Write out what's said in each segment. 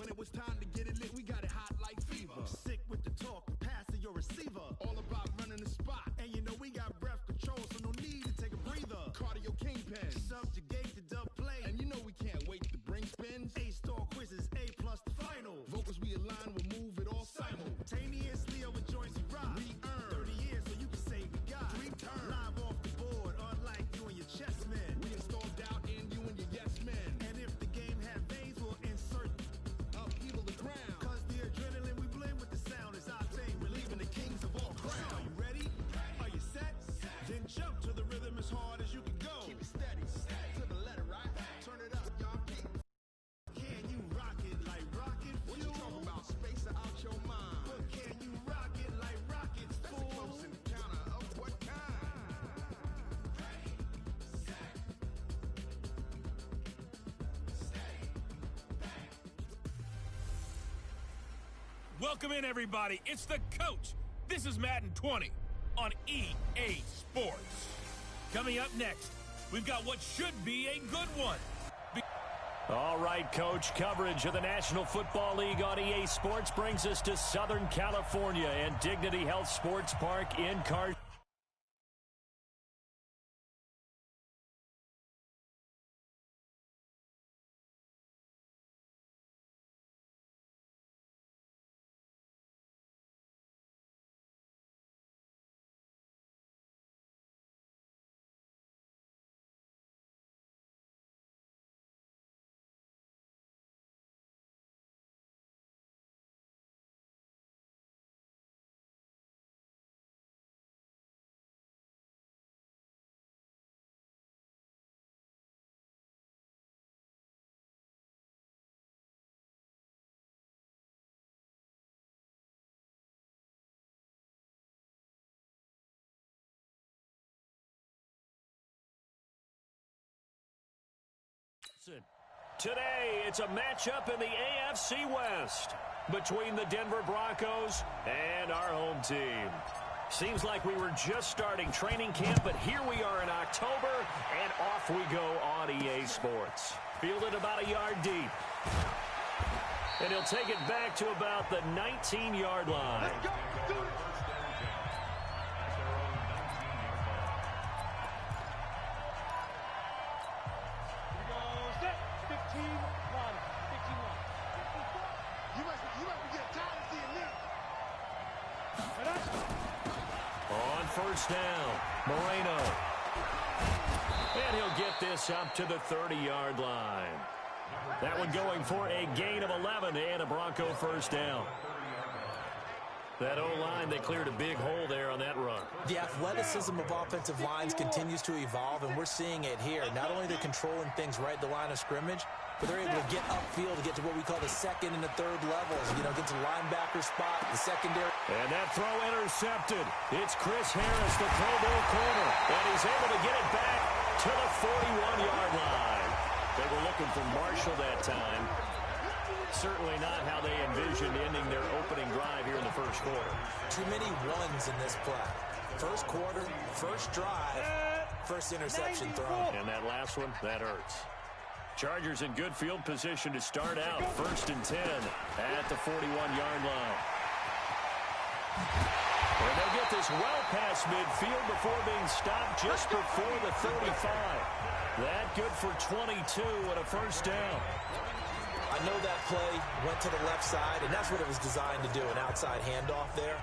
When it was time to get it lit, we got it hot like fever. Sick with the talk, passing your receiver. All about running the spot. And you know we got breath control, so no need to take a breather. Cardio kingpin, subjugate the dub play. And you know we can't wait to bring spins. A-star quizzes, A+ the final. Vocals we align, we'll move it all simultaneously over joints we rock. We earn 30 years, so you can say we got 3 turns. Live off the board, unlike you and your chess men. We install doubt in you and your yes men. And if the game had veins, we'll insert upheaval the ground. Cause the adrenaline we blend with the sound is our thing, relieving the kings of all crowns. Are you ready? Are you set? Then jump to the rhythm as hard as you can go. Keep it steady, to the letter, right? Turn it up, y'all. Can you rock it like rocket fuel? What you talking about? Space out your mind. But can you rock it like rockets, fool? That's a close encounter of what kind? Ready, set, stay back. Welcome in, everybody. It's the coach. This is Madden 20 on EA Sports. Coming up next, we've got what should be a good one. All right, Coach, coverage of the National Football League on EA Sports brings us to Southern California and Dignity Health Sports Park in Carson. Today, it's a matchup in the AFC West between the Denver Broncos and our home team. Seems like we were just starting training camp, but here we are in October, and off we go on EA Sports. Fielded about a yard deep. And he'll take it back to about the 19-yard line. Let's go. Do it. On first down, Moreno. And he'll get this up to the 30-yard line. That one going for a gain of 11 and a Bronco first down. That O-line, they cleared a big hole there on that run. The athleticism of offensive lines continues to evolve, and we're seeing it here. Not only they're controlling things right at the line of scrimmage, but they're able to get upfield to get to what we call the second and the third levels. You know, get to the linebacker spot, the secondary. And that throw intercepted. It's Chris Harris, the Pro Bowl corner, and he's able to get it back to the 41-yard line. They were looking for Marshall that time. Certainly not how they envisioned ending their opening drive here in the first quarter. Too many ones in this play. First quarter, first drive, first interception thrown. And that last one, that hurts. Chargers in good field position to start out. 1st and 10 at the 41-yard line. And they'll get this well past midfield before being stopped just before the 35. That good for 22 and a first down. I know that play went to the left side, and that's what it was designed to do, an outside handoff there.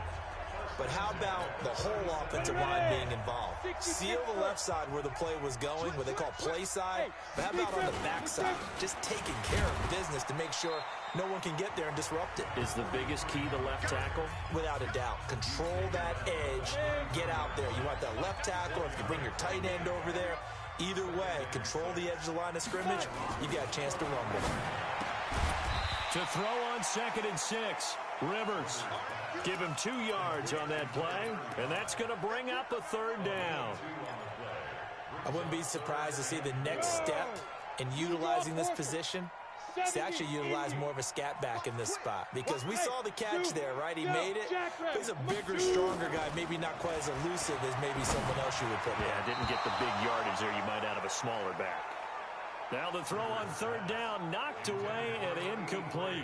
But how about the whole offensive line being involved? Seal the left side where the play was going, what they call play side. But how about on the back side? Just taking care of business to make sure no one can get there and disrupt it. Is the biggest key the left tackle? Without a doubt. Control that edge. Get out there. You want that left tackle. If you bring your tight end over there, either way, control the edge of the line of scrimmage, you've got a chance to run with it. To throw on 2nd and 6, Rivers. Give him 2 yards on that play, and that's going to bring up a 3rd down. I wouldn't be surprised to see the next step in utilizing this position is to actually utilize more of a scat back in this spot, because we saw the catch there, right? He made it. He's a bigger, stronger guy, maybe not quite as elusive as maybe someone else you would put there. Yeah, didn't get the big yardage there you might out of a smaller back. Now the throw on 3rd down, knocked away and incomplete.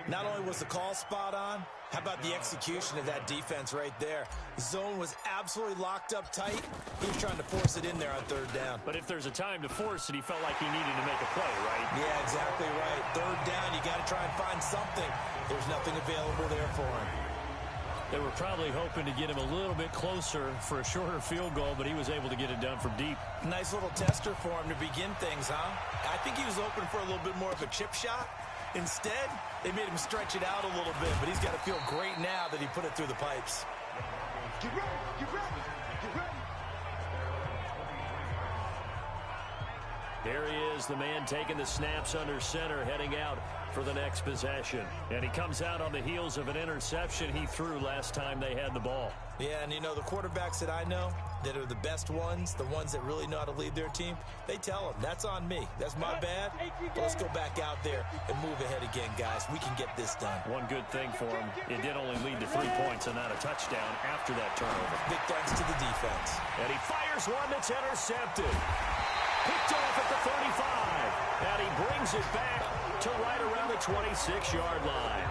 Not only was the call spot on, how about the execution of that defense right there? The zone was absolutely locked up tight. He was trying to force it in there on third down. But if there's a time to force it, he felt like he needed to make a play, right? Yeah, exactly right. Third down, you got to try and find something. There's nothing available there for him. They were probably hoping to get him a little bit closer for a shorter field goal, but he was able to get it done from deep. Nice little tester for him to begin things, huh? I think he was hoping for a little bit more of a chip shot. Instead, they made him stretch it out a little bit, but he's got to feel great now that he put it through the pipes. Get ready, get ready, get ready. Here he is, the man taking the snaps under center, heading out for the next possession. And he comes out on the heels of an interception he threw last time they had the ball. Yeah, and you know, the quarterbacks that I know that are the best ones, the ones that really know how to lead their team, they tell them, that's on me. That's my bad. But let's go back out there and move ahead again, guys. We can get this done. One good thing for him, it did only lead to 3 points and not a touchdown after that turnover. Big thanks to the defense. And he fires one that's intercepted. Picked off at the 35. And he brings it back to right around the 26-yard line.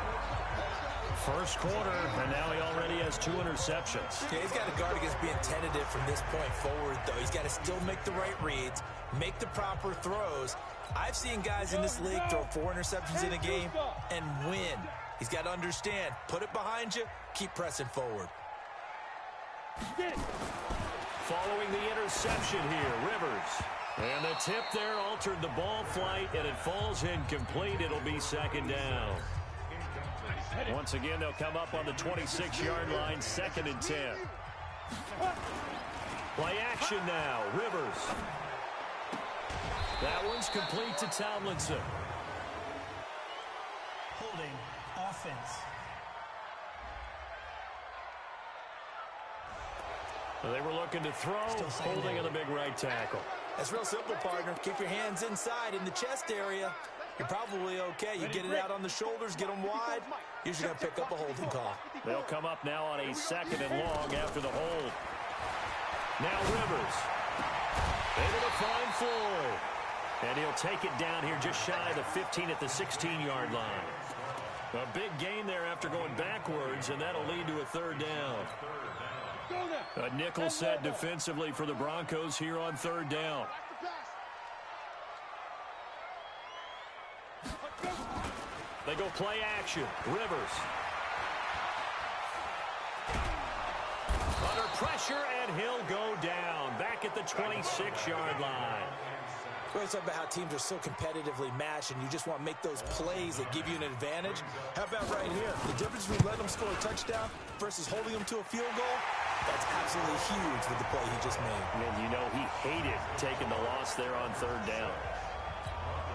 First quarter, and now he already has 2 interceptions. Yeah, he's got to guard against being tentative from this point forward, though. He's got to still make the right reads, make the proper throws. I've seen guys in this league throw 4 interceptions in a game and win. He's got to understand, put it behind you, keep pressing forward. Following the interception here, Rivers. And the tip there altered the ball flight, and it falls incomplete. It'll be second down. Once again, they'll come up on the 26-yard line, 2nd and 10. Play action now, Rivers. That one's complete to Tomlinson. Holding offense. They were looking to throw, holding on the big right tackle. That's real simple, partner. Keep your hands inside in the chest area. You're probably okay. You get it out on the shoulders, get them wide. Usually going to pick up a holding call. They'll come up now on a 2nd and long after the hold. Now Rivers. Able to find Floyd. And he'll take it down here just shy of the 15 at the 16-yard line. A big gain there after going backwards, and that'll lead to a 3rd down. A nickel set defensively for the Broncos here on 3rd down. They go play action. Rivers. Under pressure, and he'll go down. Back at the 26-yard line. We always talk about how teams are so competitively matched, and you just want to make those plays that give you an advantage. How about right here? The difference between letting them score a touchdown versus holding them to a field goal, that's absolutely huge with the play he just made. And you know he hated taking the loss there on 3rd down.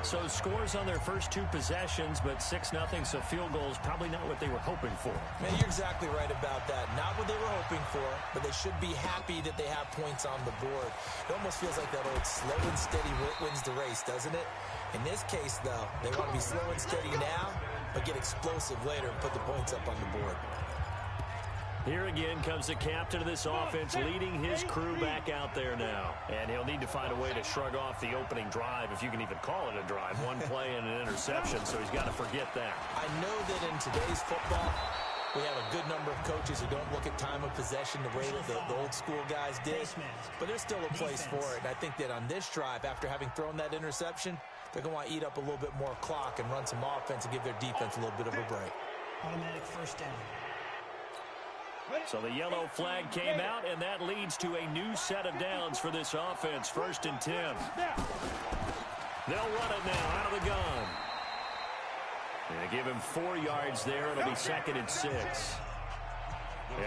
So scores on their first 2 possessions, but 6-0, so field goals probably not what they were hoping for. Man, you're exactly right about that. Not what they were hoping for, but they should be happy that they have points on the board. It almost feels like that old slow and steady wins the race, doesn't it? In this case, though, they want to be slow and steady now, but get explosive later and put the points up on the board. Here again comes the captain of this offense, leading his crew back out there now. And he'll need to find a way to shrug off the opening drive, if you can even call it a drive. 1 play and an interception, so he's got to forget that. I know that in today's football, we have a good number of coaches who don't look at time of possession the way that the old school guys did. But there's still a place for it. And I think that on this drive, after having thrown that interception, they're going to want to eat up a little bit more clock and run some offense and give their defense a little bit of a break. Automatic 1st down. So the yellow flag came out, and that leads to a new set of downs for this offense. 1st and 10. They'll run it now out of the gun. And give him 4 yards there. It'll be 2nd and 6.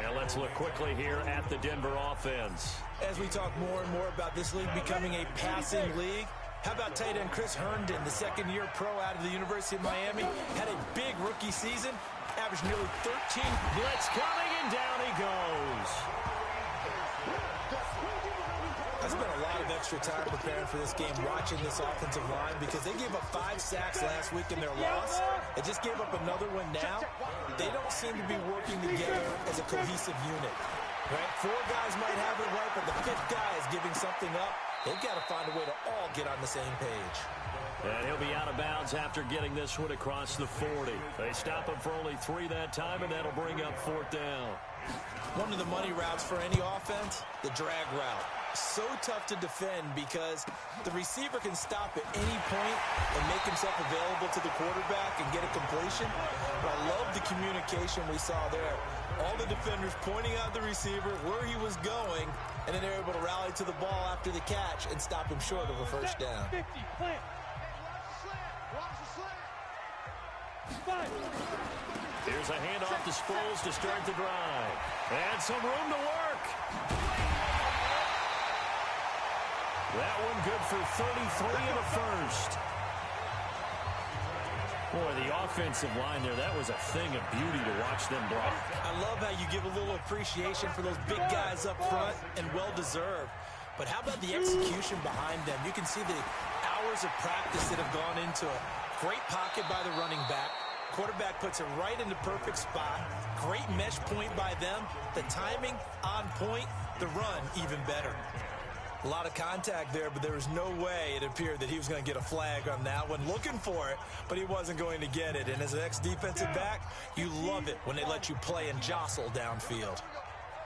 And let's look quickly here at the Denver offense. As we talk more and more about this league becoming a passing league, how about tight end Chris Herndon, the 2nd-year pro out of the University of Miami, had a big rookie season, averaged nearly 13. Blitz coming, and down he goes. I spent a lot of extra time preparing for this game, watching this offensive line, because they gave up 5 sacks last week in their loss. They just gave up another one now. They don't seem to be working together as a cohesive unit. Right? 4 guys might have it right, but the 5th guy is giving something up. They've got to find a way to all get on the same page. And he'll be out of bounds after getting this one across the 40. They stop him for only 3 that time, and that'll bring up 4th down. One of the money routes for any offense, the drag route. So tough to defend because the receiver can stop at any point and make himself available to the quarterback and get a completion. But I love the communication we saw there. All the defenders pointing out the receiver, where he was going, and then they're able to rally to the ball after the catch and stop him short of a first down. 50, plant. Here's a handoff to Sproles to start the drive. And some room to work. That one good for 33 in the first. Boy, the offensive line there, that was a thing of beauty to watch them block. I love how you give a little appreciation for those big guys up front, and well-deserved. But how about the execution behind them? You can see the hours of practice that have gone into it. Great pocket by the running back. Quarterback puts it right in the perfect spot. Great mesh point by them. The timing on point. The run even better. A lot of contact there, but there was no way it appeared that he was going to get a flag on that one. Looking for it, but he wasn't going to get it. And as an ex-defensive back, you love it when they let you play and jostle downfield.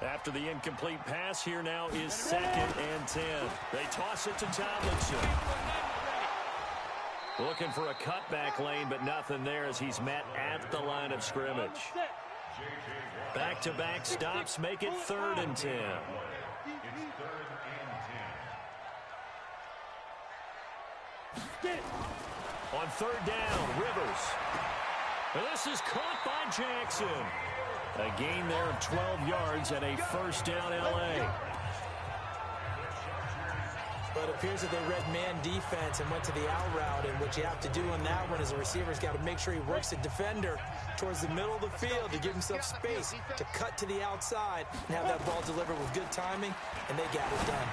After the incomplete pass, here now is 2nd and 10. They toss it to Tomlinson. Looking for a cutback lane, but nothing there as he's met at the line of scrimmage. Back-to-back stops make it 3rd and 10. On 3rd down, Rivers. And this is caught by Jackson. A gain there of 12 yards and a first down L.A. But it appears that they read man defense and went to the out route, and what you have to do on that one is the receiver's got to make sure he works the defender towards the middle of the field to give himself space to cut to the outside and have that ball delivered with good timing, and they got it done.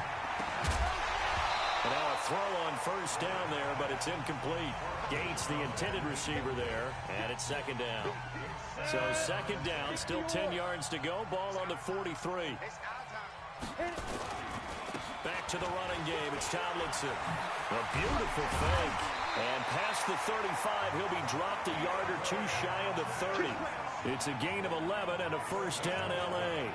And now a throw on first down there, but it's incomplete. Gates, the intended receiver there, and it's 2nd down. So 2nd down, still 10 yards to go. Ball on the 43. Back to the running game. It's Tomlinson. A beautiful fake. And past the 35, he'll be dropped a yard or 2 shy of the 30. It's a gain of 11 and a first down L.A.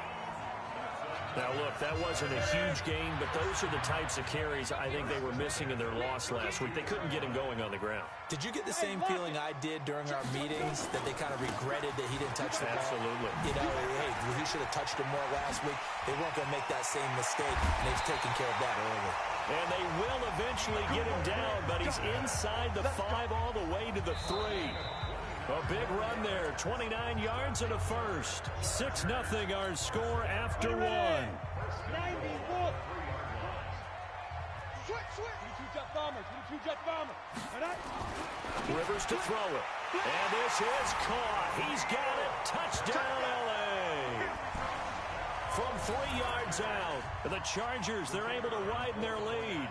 Now, look, that wasn't a huge gain, but those are the types of carries I think they were missing in their loss last week. They couldn't get him going on the ground. Did you get the same feeling I did during our meetings, that they kind of regretted that he didn't touch the ball? Absolutely. You know, hey, he should have touched him more last week. They weren't going to make that same mistake, and they've taken care of that early. And they will eventually get him down, but he's inside the 5 all the way to the 3. A big run there, 29 yards and a first. 6-0 our score after 1. Rivers to throw it. And this is caught. He's got it. Touchdown, L.A. From 3 yards out. The Chargers, they're able to widen their lead.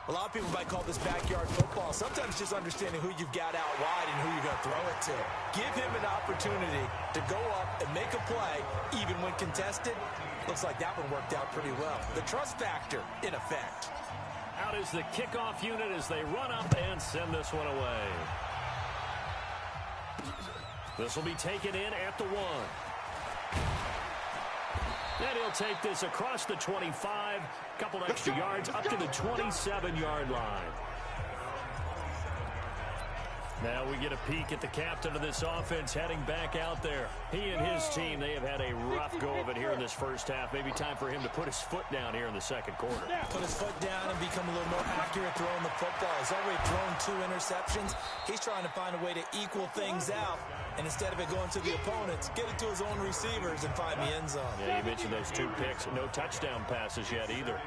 A lot of people might call this backyard football. Sometimes just understanding who you've got out wide and who you're going to throw it to. Give him an opportunity to go up and make a play, even when contested. Looks like that one worked out pretty well. The trust factor, in effect. Out is the kickoff unit as they run up and send this one away. This will be taken in at the 1. And he'll take this across the 25, couple extra yards up to the 27-yard line. Now we get a peek at the captain of this offense heading back out there. He and his team, they have had a rough go of it here in this first half. Maybe time for him to put his foot down here in the second quarter. Put his foot down and become a little more accurate throwing the football. He's already thrown 2 interceptions. He's trying to find a way to equal things out. And instead of it going to the opponents, get it to his own receivers and find the end zone. Yeah, you mentioned those 2 picks. No touchdown passes yet either.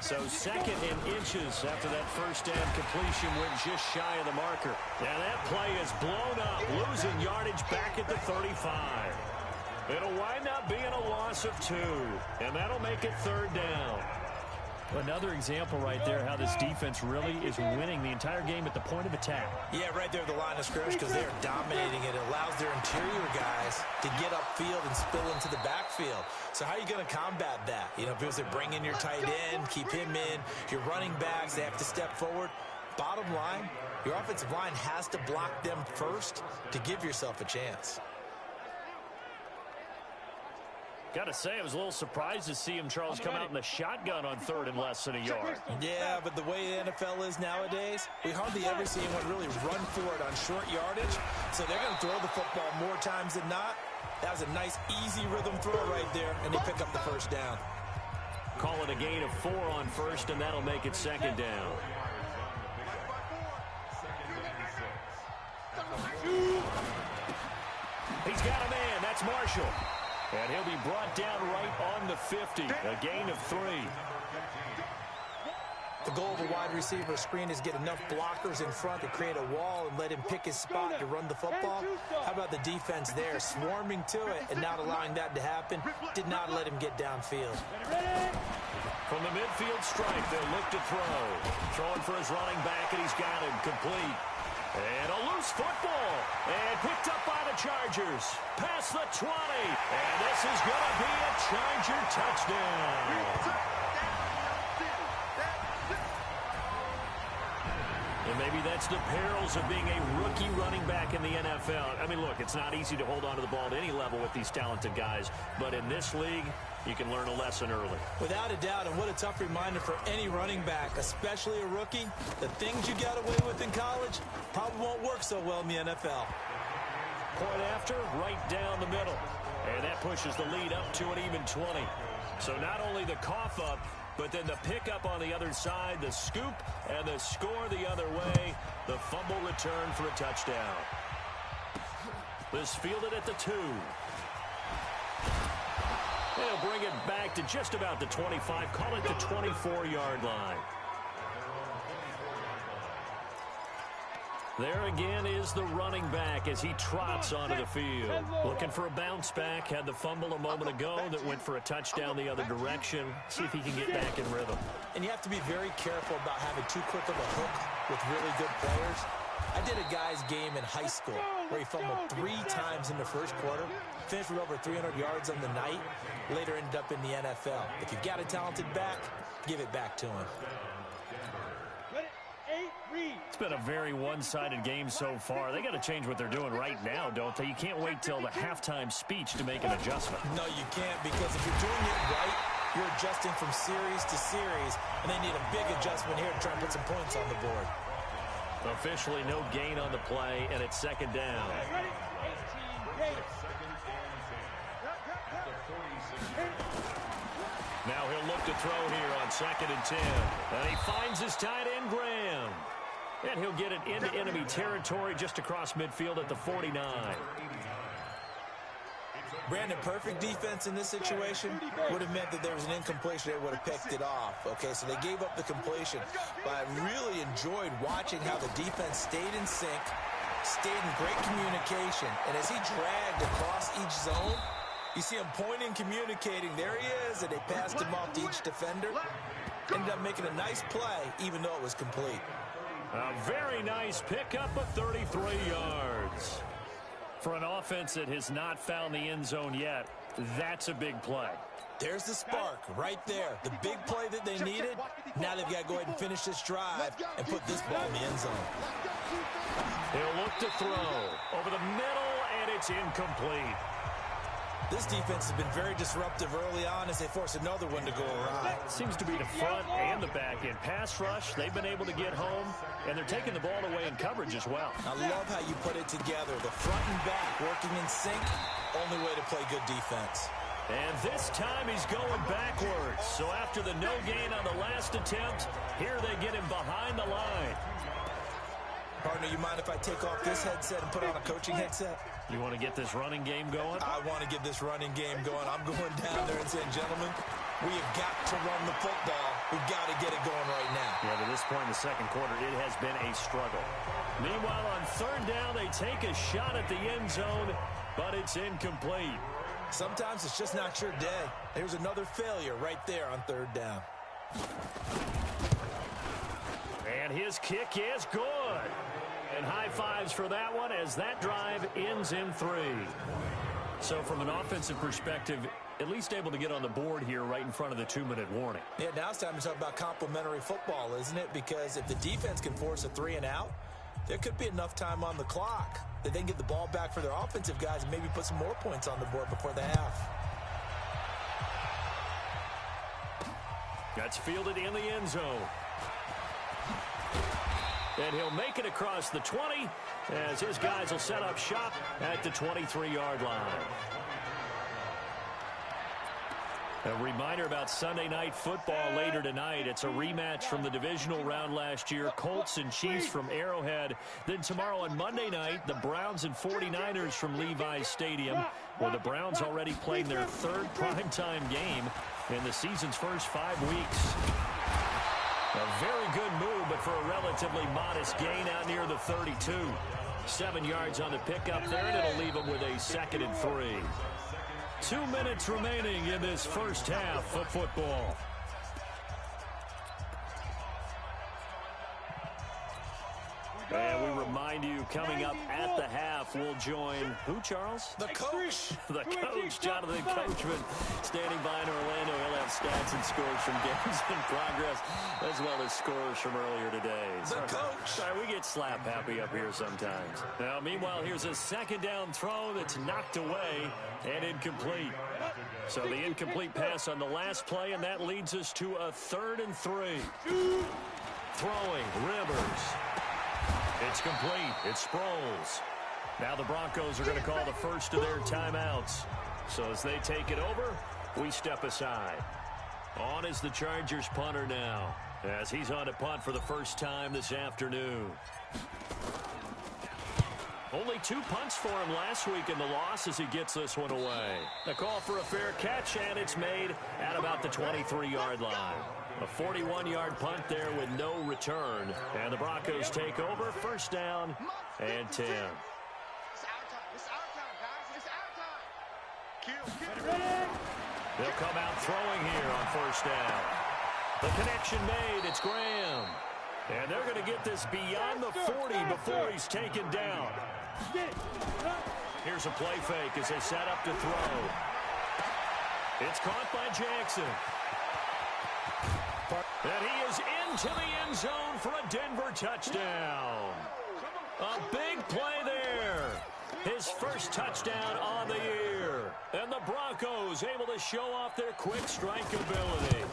So 2nd and inches after that first down completion went just shy of the marker. And that play is blown up, losing yardage back at the 35. It'll wind up being a loss of 2, and that'll make it 3rd down. Another example right there how this defense really is winning the entire game at the point of attack. Yeah, right there at the line of scrimmage because they are dominating it. It allows their interior guys to get upfield and spill into the backfield. So how are you going to combat that? You know, if it was to bring in your tight end, keep him in, your running backs, they have to step forward. Bottom line, your offensive line has to block them first to give yourself a chance. Got to say, I was a little surprised to see him, Charles, come out in the shotgun on 3rd and less than a yard. Yeah, but the way the NFL is nowadays, we hardly ever see anyone really run for it on short yardage. So they're going to throw the football more times than not. That was a nice, easy rhythm throw right there, and they pick up the first down. Call it a gain of 4 on 1st, and that'll make it 2nd down. He's got a man. That's Marshall. And he'll be brought down right on the 50. A gain of 3. The goal of a wide receiver screen is get enough blockers in front to create a wall and let him pick his spot to run the football. How about the defense there, swarming to it and not allowing that to happen? Did not let him get downfield. From the midfield stripe, they'll look to throw. Throwing for his running back, and he's got him complete. And a loose football. And picked up by the Chargers. Past the 20. And this is going to be a Charger touchdown. And maybe that's the perils of being a rookie running back in the NFL. I mean, look, it's not easy to hold on to the ball at any level with these talented guys. But in this league, you can learn a lesson early. Without a doubt, and what a tough reminder for any running back, especially a rookie. The things you got away with in college probably won't work so well in the NFL. Point after, right down the middle. And that pushes the lead up to an even 20. So not only the cough up, but then the pickup on the other side, the scoop, and the score the other way. The fumble return for a touchdown. This fielded at the 2. They'll bring it back to just about the 25. Call it the 24-yard line. There again is the running back as he trots onto the field. Looking for a bounce back. Had the fumble a moment ago that went for a touchdown the other direction. See if he can get back in rhythm. And you have to be very careful about having too quick of a hook with really good players. I did a guy's game in high school where he fumbled 3 times in the first quarter, finished with over 300 yards on the night, later ended up in the NFL. If you've got a talented back, give it back to him. It's been a very one-sided game so far. They got to change what they're doing right now, don't they? You can't wait till the halftime speech to make an adjustment. No, you can't, because if you're doing it right, you're adjusting from series to series, and they need a big adjustment here to try and put some points on the board. Officially no gain on the play, and it's 2nd down. Now he'll look to throw here on 2nd and 10. And he finds his tight end, Graham. And he'll get it into enemy territory just across midfield at the 49. Brandon, perfect defense in this situation would have meant that there was an incompletion. They would have picked it off. Okay, so they gave up the completion. But I really enjoyed watching how the defense stayed in sync, stayed in great communication. And as he dragged across each zone, you see him pointing, communicating. There he is, and they passed him off to each defender. Ended up making a nice play, even though it was complete. A very nice pickup of 33 yards. For an offense that has not found the end zone yet, that's a big play. There's the spark right there. The big play that they needed. Now they've got to go ahead and finish this drive and put this ball in the end zone. He'll look to throw over the middle, and it's incomplete. This defense has been very disruptive early on as they force another one to go awry. Seems to be the front and the back end. Pass rush, they've been able to get home, and they're taking the ball away in coverage as well. I love how you put it together. The front and back working in sync, only way to play good defense. And this time he's going backwards. So after the no gain on the last attempt, here they get him behind the line. Partner, you mind if I take off this headset and put on a coaching headset? You want to get this running game going? I want to get this running game going. I'm going down there and saying, gentlemen, we have got to run the football. We've got to get it going right now. Yeah, to this point in the second quarter, it has been a struggle. Meanwhile, on 3rd down, they take a shot at the end zone, but it's incomplete. Sometimes it's just not your day. Here's another failure right there on 3rd down. And his kick is good. And high fives for that one as that drive ends in 3. So from an offensive perspective, at least able to get on the board here right in front of the 2-minute warning. Yeah, now it's time to talk about complementary football, isn't it? Because if the defense can force a 3 and out, there could be enough time on the clock that they can get the ball back for their offensive guys and maybe put some more points on the board before the half. That's fielded in the end zone. And he'll make it across the 20 as his guys will set up shop at the 23-yard line. A reminder about Sunday Night Football later tonight. It's a rematch from the divisional round last year, Colts and Chiefs from Arrowhead. Then tomorrow on Monday night, the Browns and 49ers from Levi's Stadium, where the Browns already playing their 3rd primetime game in the season's first 5 weeks. A very good move, but for a relatively modest gain out near the 32. 7 yards on the pickup there, and it'll leave them with a 2nd and 3. 2 minutes remaining in this first half of football. And we remind you, coming up at the half, we'll join who, Charles? The coach. The coach, Jonathan Coachman, standing by in Orlando. He'll have stats and scores from games in progress, as well as scores from earlier today. The coach. Sorry, we get slap happy up here sometimes. Now, meanwhile, here's a 2nd down throw that's knocked away and incomplete. So the incomplete pass on the last play, and that leads us to a 3rd and 3. Throwing, Rivers. It's complete. It's Sproles. Now the Broncos are going to call the first of their timeouts. So as they take it over, we step aside. On is the Chargers punter now, as he's on to punt for the first time this afternoon. Only 2 punts for him last week in the loss as he gets this one away. A call for a fair catch, and it's made at about the 23-yard line. A 41-yard punt there with no return. And the Broncos take over, 1st down and 10. It's our time. It's our time, guys. It's our time. They'll come out throwing here on 1st down. The connection made. It's Graham. And they're going to get this beyond the 40 before he's taken down. Here's a play fake as they set up to throw. It's caught by Jackson. And he is into the end zone for a Denver touchdown. A big play there. His first touchdown on the year. And the Broncos able to show off their quick strike ability.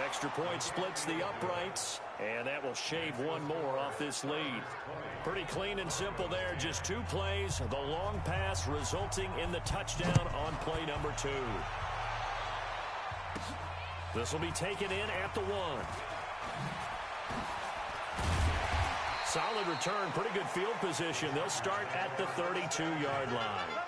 Extra point splits the uprights, and that will shave one more off this lead. Pretty clean and simple there. Just 2 plays. The long pass resulting in the touchdown on play number 2. This will be taken in at the 1. Solid return, pretty good field position. They'll start at the 32-yard line.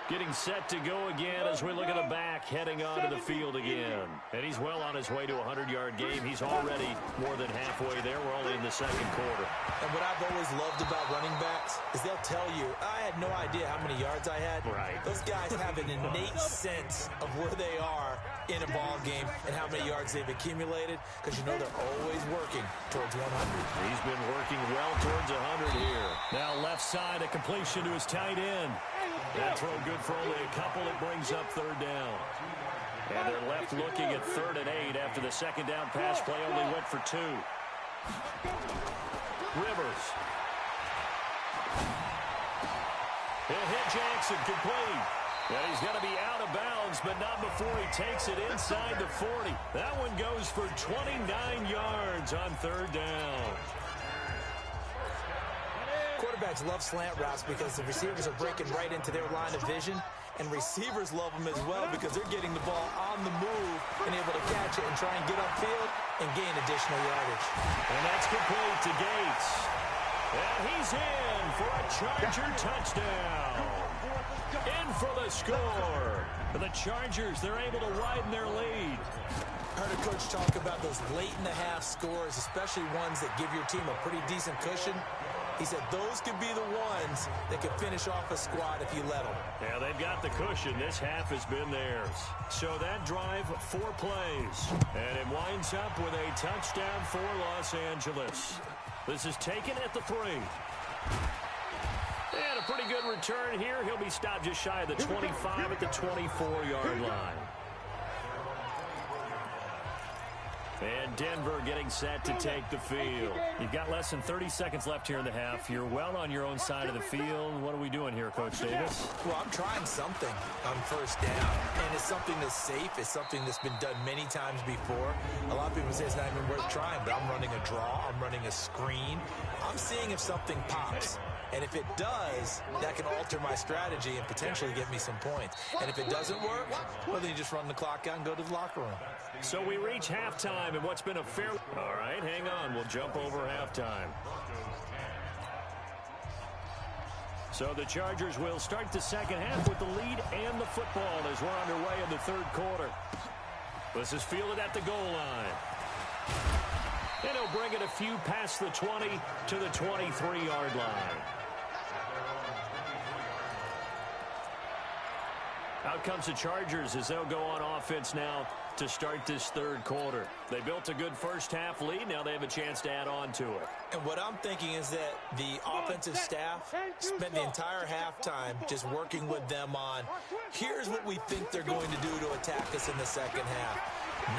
Getting set to go again as we look at the back heading onto the field again. And he's well on his way to a 100-yard game. He's already more than halfway there. We're only in the 2nd quarter. And what I've always loved about running backs is they'll tell you, I had no idea how many yards I had. Right. Those guys have an innate sense of where they are in a ball game and how many yards they've accumulated, because you know they're always working towards 100. He's been working well towards 100 here. Now left side, a completion to his tight end. That throw good for only a couple. It brings up 3rd down. And they're left looking at 3rd and 8 after the 2nd down pass play only went for 2. Rivers. He'll hit Jackson, complete. And he's going to be out of bounds, but not before he takes it inside the 40. That one goes for 29 yards on 3rd down. Quarterbacks love slant routes because the receivers are breaking right into their line of vision, and receivers love them as well because they're getting the ball on the move and able to catch it and try and get upfield and gain additional yardage. And that's complete to Gates. And he's in for a Charger touchdown. In for the score. For the Chargers, they're able to widen their lead. I heard a coach talk about those late-in-the-half scores, especially ones that give your team a pretty decent cushion. He said those could be the ones that could finish off a squad if you let them. Yeah, they've got the cushion. This half has been theirs. So that drive, 4 plays. And it winds up with a touchdown for Los Angeles. This is taken at the 3. And a pretty good return here. He'll be stopped just shy of the 25 at the 24-yard line. And Denver getting set to take the field. You've got less than 30 seconds left here in the half. You're well on your own side of the field. What are we doing here, Coach Davis? Well, I'm trying something on first down, and it's something that's safe. It's something that's been done many times before. A lot of people say it's not even worth trying, but I'm running a draw. I'm running a screen. I'm seeing if something pops. And if it does, that can alter my strategy and potentially get me some points. And if it doesn't work, well, then you just run the clock out and go to the locker room. So we reach halftime in what's been a fair... All right, hang on. We'll jump over halftime. So the Chargers will start the second half with the lead and the football as we're underway in the third quarter. This is fielded at the goal line. And he'll bring it a few past the 20 to the 23-yard line. Out comes the Chargers as they'll go on offense now to start this third quarter. They built a good first half lead. Now they have a chance to add on to it. And what I'm thinking is that the offensive staff spent the entire halftime just working with them on, here's what we think they're going to do to attack us in the second half.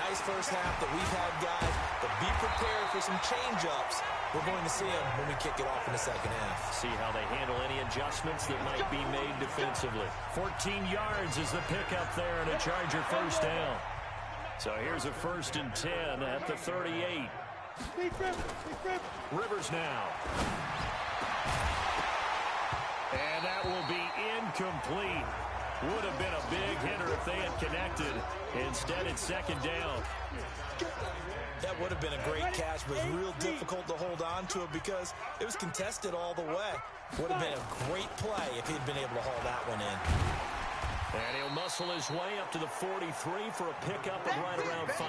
Nice first half that we've had, guys, but be prepared for some change-ups. We're going to see them when we kick it off in the second half. See how they handle any adjustments that might be made defensively. 14 yards is the pickup there and a Charger first down. So here's a 1st and 10 at the 38. Rivers now. And that will be incomplete. Would have been a big hitter if they had connected. Instead, it's second down. That would have been a great catch, but it was real difficult to hold on to it because it was contested all the way. Would have been a great play if he'd been able to haul that one in. And he'll muscle his way up to the 43 for a pickup of right around 5.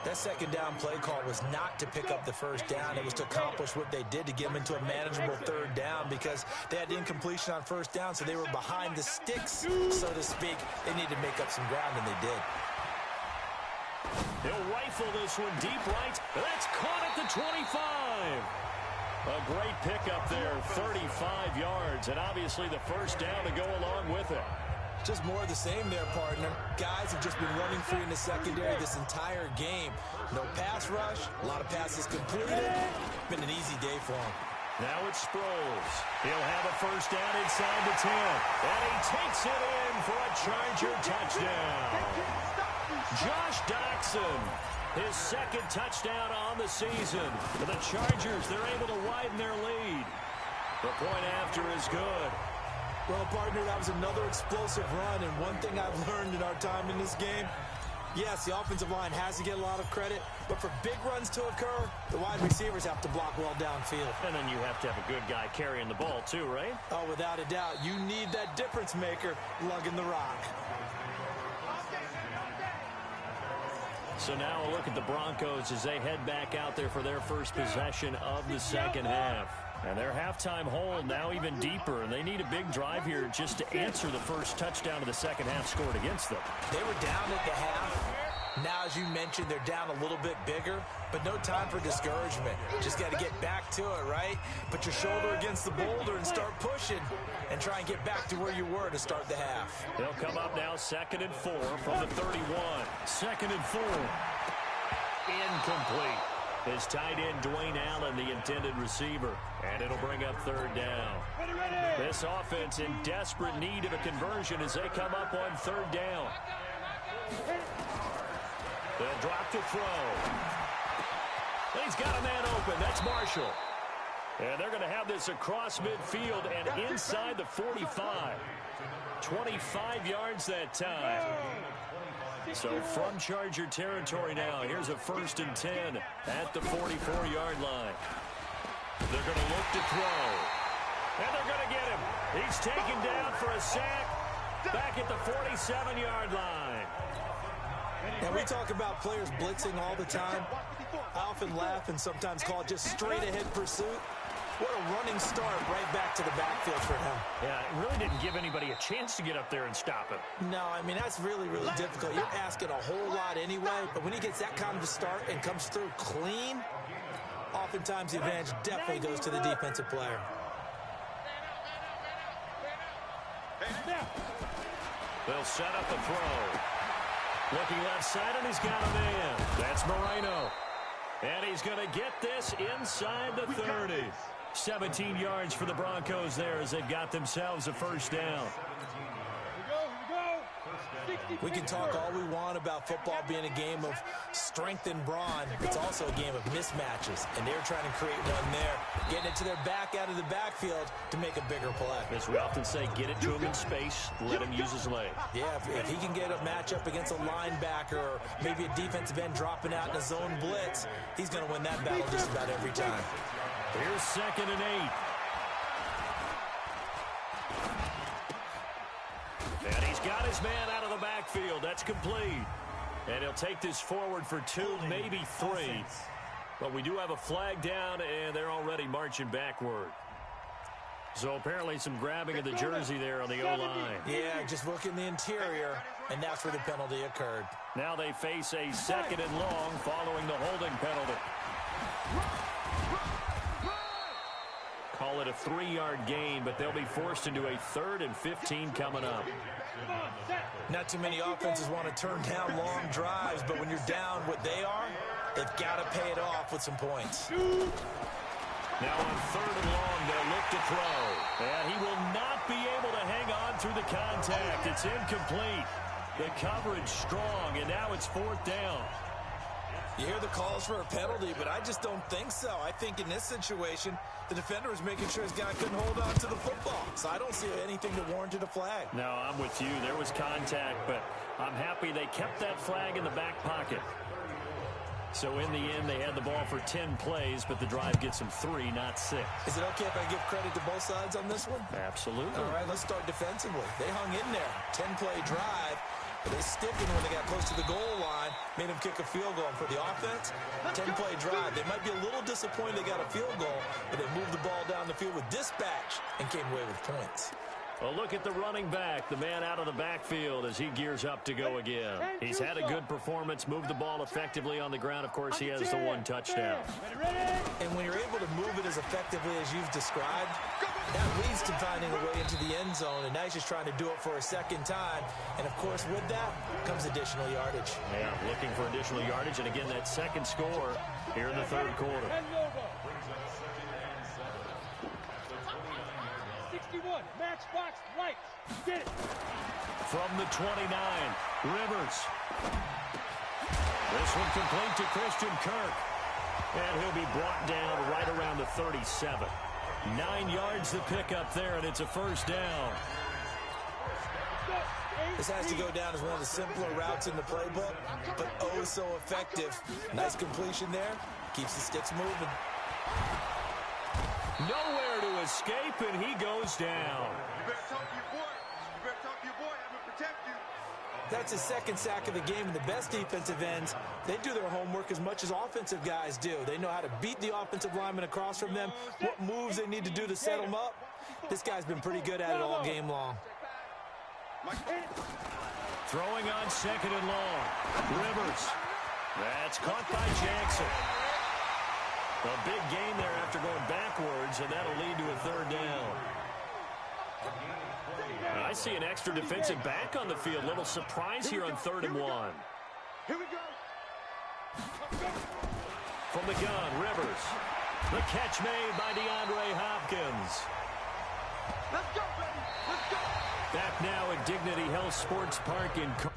That second down play call was not to pick up the first down. It was to accomplish what they did to get them into a manageable third down because they had incompletion on first down, so they were behind the sticks, so to speak. They needed to make up some ground, and they did. He'll rifle this one deep right. That's caught at the 25. A great pickup there, 35 yards, and obviously the first down to go along with it. Just more of the same there, partner. Guys have just been running free in the secondary this entire game. No pass rush, a lot of passes completed. Been an easy day for him. Now it's Sproles. He'll have a first down inside the 10. And he takes it in for a Charger touchdown. Josh Doxson, his second touchdown on the season. For the Chargers, they're able to widen their lead. The point after is good. Well, partner, that was another explosive run, and one thing I've learned in our time in this game, yes, the offensive line has to get a lot of credit, but for big runs to occur, the wide receivers have to block well downfield. And then you have to have a good guy carrying the ball too, right? Oh, without a doubt. You need that difference maker lugging the rock. So now a look at the Broncos as they head back out there for their first possession of the second half. And their halftime hold now even deeper, and they need a big drive here just to answer the first touchdown of the second half scored against them. They were down at the half. Now, as you mentioned, they're down a little bit bigger, but no time for discouragement. Just got to get back to it, right? Put your shoulder against the boulder and start pushing and try and get back to where you were to start the half. They'll come up now 2nd and 4 from the 31. 2nd and 4. Incomplete. His tight end, Dwayne Allen, the intended receiver. And it'll bring up third down. This offense in desperate need of a conversion as they come up on third down. They'll drop to throw. And he's got a man open. That's Marshall. And they're going to have this across midfield and inside the 45. 25 yards that time. So from Charger territory now, here's a 1st and 10 at the 44-yard line. They're going to look to throw. And they're going to get him. He's taken down for a sack back at the 47-yard line. And we talk about players blitzing all the time. I often laugh and sometimes call it just straight-ahead pursuit. What a running start right back to the backfield for him. Yeah, it really didn't give anybody a chance to get up there and stop him. No, I mean, that's really, really difficult. You're asking a whole lot anyway, but when he gets that kind of a start and comes through clean, oftentimes the advantage definitely goes to the defensive player. They'll set up a throw. Looking left side, and he's got a man. That's Moreno. And he's going to get this inside the 30. 17 yards for the Broncos there as they've got themselves a first down. We can talk all we want about football being a game of strength and brawn. It's also a game of mismatches, and they're trying to create one there, getting it to their back out of the backfield to make a bigger play. As we often say, get it to him in space, let him use his leg. Yeah, if he can get a matchup against a linebacker or maybe a defensive end dropping out in a zone blitz, he's going to win that battle just about every time. Here's 2nd and 8. And he's got his man out of the backfield. That's complete. And he'll take this forward for 2, maybe 3. But we do have a flag down, and they're already marching backward. So apparently some grabbing of the jersey there on the O-line. Yeah, just look in the interior, and that's where the penalty occurred. Now they face a 2nd and long following the holding penalty. Call it a 3-yard gain, but they'll be forced into a 3rd and 15 coming up. Not too many offenses want to turn down long drives, but when you're down what they are, they've got to pay it off with some points. Now on 3rd and long, they'll look to throw. And he will not be able to hang on through the contact. It's incomplete. The coverage strong, and now it's 4th down. You hear the calls for a penalty, but I just don't think so. I think in this situation, the defender was making sure his guy couldn't hold on to the football. So I don't see anything that warranted a flag. No, I'm with you. There was contact, but I'm happy they kept that flag in the back pocket. So in the end, they had the ball for 10 plays, but the drive gets them 3, not 6. Is it okay if I give credit to both sides on this one? Absolutely. All right, let's start defensively. They hung in there. 10-play drive. But they stiffened when they got close to the goal line, made them kick a field goal. And for the offense, 10-play drive. They might be a little disappointed they got a field goal, but they moved the ball down the field with dispatch and came away with points. Well, look at the running back, the man out of the backfield as he gears up to go again. He's had a good performance, moved the ball effectively on the ground. Of course, he has the 1 touchdown. And when you're able to move it as effectively as you've described, that leads to finding a way into the end zone, and now he's just trying to do it for a second time. And, of course, with that comes additional yardage. Yeah, looking for additional yardage, and again, that second score here in the 3rd quarter. 61, matchbox lights. Get it. From the 29, Rivers. This one complete to Christian Kirk. And he'll be brought down right around the 37. 9 yards to pick up there, and it's a first down. This has to go down as one of the simpler routes in the playbook, but oh so effective. Nice completion there. Keeps the sticks moving. Nowhere to escape, and he goes down. You better talk to your boy. You better talk to your boy. I'm going to protect you. That's his 2nd sack of the game, and the best defensive ends, they do their homework as much as offensive guys do. They know how to beat the offensive lineman across from them, what moves they need to do to set them up. This guy's been pretty good at it all game long. Throwing on 2nd and long. Rivers. That's caught by Jackson. A big gain there after going backwards, and that'll lead to a 3rd down. I see an extra defensive back on the field. Little surprise here on 3rd and 1. Here we go. From the gun, Rivers. The catch made by DeAndre Hopkins. Let's go, baby. Let's go. Back now at Dignity Health Sports Park in Carson.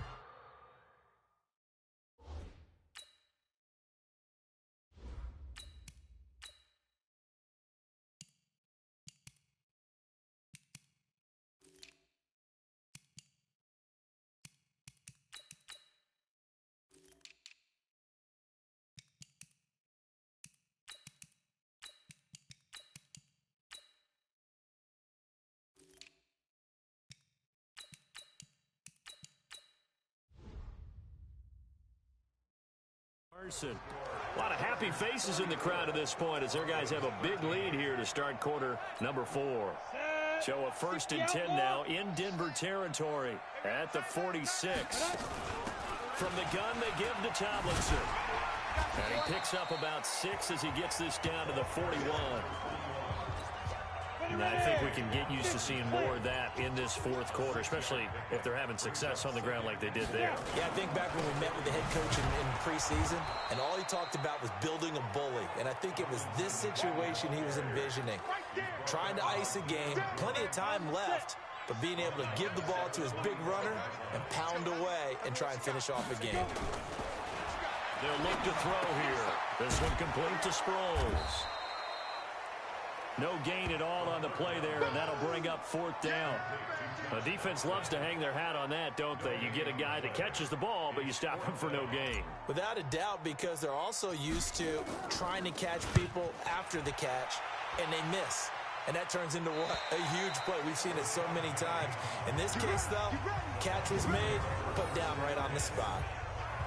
A lot of happy faces in the crowd at this point as their guys have a big lead here to start quarter number 4. So a 1st and 10 now in Denver territory at the 46. From the gun, they give to Tomlinson. And he picks up about 6 as he gets this down to the 41. And I think we can get used to seeing more of that in this 4th quarter, especially if they're having success on the ground like they did there. Yeah, I think back when we met with the head coach in preseason, and all he talked about was building a bully. And I think it was this situation he was envisioning. Trying to ice a game, plenty of time left, but being able to give the ball to his big runner and pound away and try and finish off a game. They'll look to throw here. This one complete to Sproles. No gain at all on the play there, and that'll bring up 4th down. The defense loves to hang their hat on that, don't they? You get a guy that catches the ball, but you stop him for no gain. Without a doubt, because they're also used to trying to catch people after the catch, and they miss. And that turns into what? A huge play. We've seen it so many times. In this case, though, catch was made, put down right on the spot.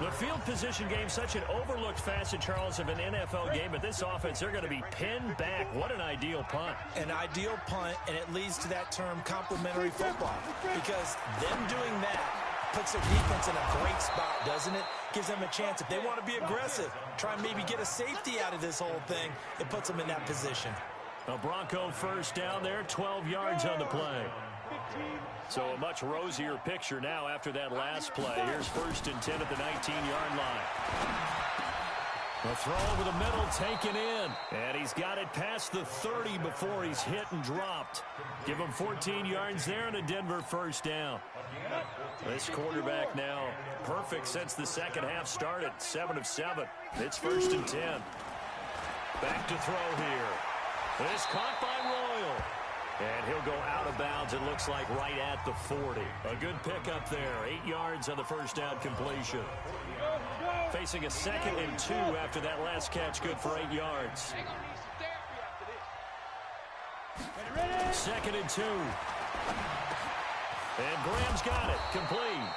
The field position game, such an overlooked facet, Charles, of an NFL game. But this offense, they're going to be pinned back. What an ideal punt. An ideal punt, and it leads to that term complementary football. Because them doing that puts their defense in a great spot, doesn't it? Gives them a chance. If they want to be aggressive, try and maybe get a safety out of this whole thing, it puts them in that position. A Bronco 1st down there, 12 yards on the play. So a much rosier picture now after that last play. Here's 1st and 10 at the 19-yard line. A throw over the middle taken in. And he's got it past the 30 before he's hit and dropped. Give him 14 yards there and a Denver 1st down. This quarterback now perfect since the second half started. 7 of 7. It's 1st and 10. Back to throw here. This caught by Royal. And he'll go out of bounds, it looks like, right at the 40. A good pickup there. 8 yards on the 1st down completion. Facing a 2nd and 2 after that last catch, good for 8 yards. 2nd and 2. And Graham's got it. Complete.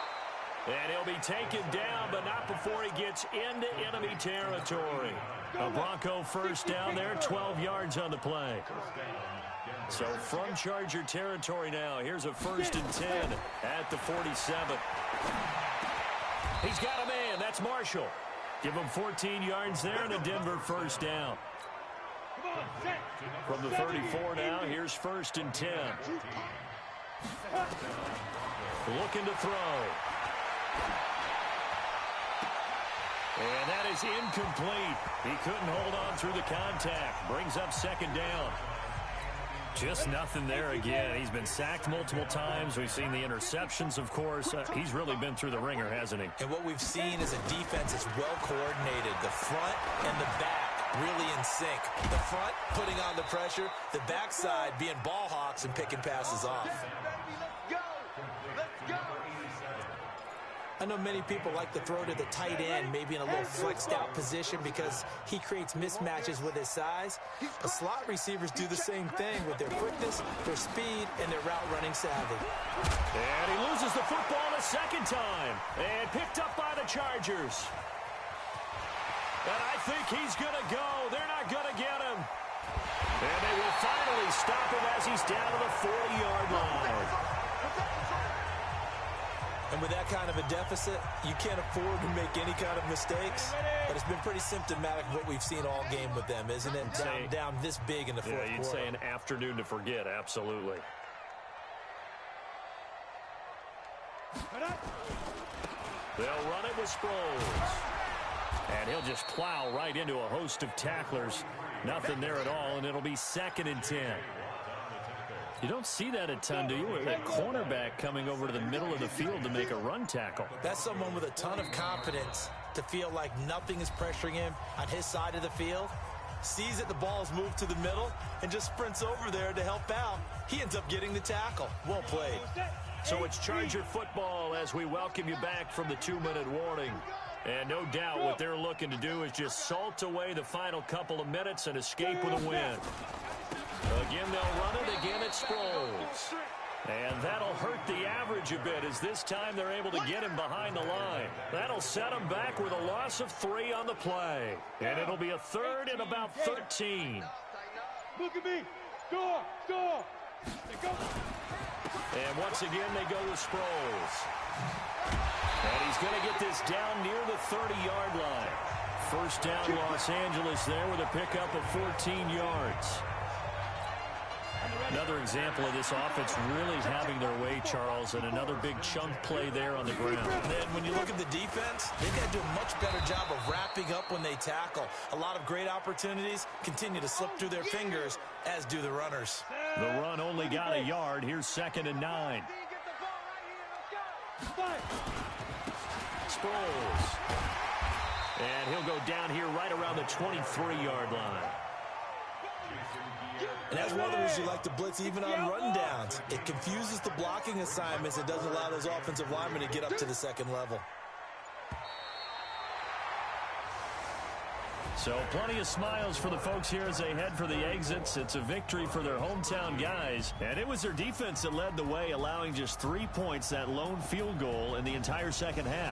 And he'll be taken down, but not before he gets into enemy territory. A Bronco 1st down there, 12 yards on the play. So from Charger territory now, here's a 1st and 10 at the 47. He's got a man. That's Marshall. Give him 14 yards there and a Denver 1st down. From the 34 now, here's 1st and 10. Looking to throw. And that is incomplete. He couldn't hold on through the contact. Brings up 2nd down. Just nothing there again. He's been sacked multiple times. We've seen the interceptions, of course. He's really been through the ringer, hasn't he? And what we've seen is a defense that's well coordinated. The front and the back really in sync. The front putting on the pressure. The backside being ball hawks and picking passes off. I know many people like to throw to the tight end, maybe in a little flexed out position because he creates mismatches with his size. But slot receivers do the same thing with their quickness, their speed, and their route running savvy. And he loses the football a 2nd time. And picked up by the Chargers. And I think he's going to go. They're not going to get him. And they will finally stop him as he's down to the 40-yard line. And with that kind of a deficit, you can't afford to make any kind of mistakes. But it's been pretty symptomatic of what we've seen all game with them, isn't it? Down this big in the fourth quarter. Yeah, you'd say an afternoon to forget, absolutely. They'll run it with Sproles. And he'll just plow right into a host of tacklers. Nothing there at all, and it'll be 2nd and 10. You don't see that a ton, do you? A cornerback coming over to the middle of the field to make a run tackle. That's someone with a ton of confidence to feel like nothing is pressuring him on his side of the field. Sees that the ball is moved to the middle and just sprints over there to help out. He ends up getting the tackle. Well played. So it's Charger football as we welcome you back from the 2-minute warning. And no doubt what they're looking to do is just salt away the final couple of minutes and escape with a win. Again, they'll run it. Again, it's Sproles. And that'll hurt the average yardage a bit as this time they're able to get him behind the line. That'll set him back with a loss of 3 on the play. And it'll be a 3rd and about 13. Look at me. Score. Score. Go. And once again, they go with Sproles. And he's going to get this down near the 30-yard line. First down, Los Angeles there with a pickup of 14 yards. Another example of this offense really having their way, Charles, and another big chunk play there on the ground. And then when you look at the defense, they've got to do a much better job of wrapping up when they tackle. A lot of great opportunities continue to slip through their fingers, as do the runners. The run only got a yard. Here's 2nd and 9. Sproles. And he'll go down here right around the 23-yard line. And that's one of the reasons you like to blitz even on rundowns. It confuses the blocking assignments. It doesn't allow those offensive linemen to get up to the second level. So plenty of smiles for the folks here as they head for the exits. It's a victory for their hometown guys. And it was their defense that led the way, allowing just 3 points, that lone field goal in the entire second half.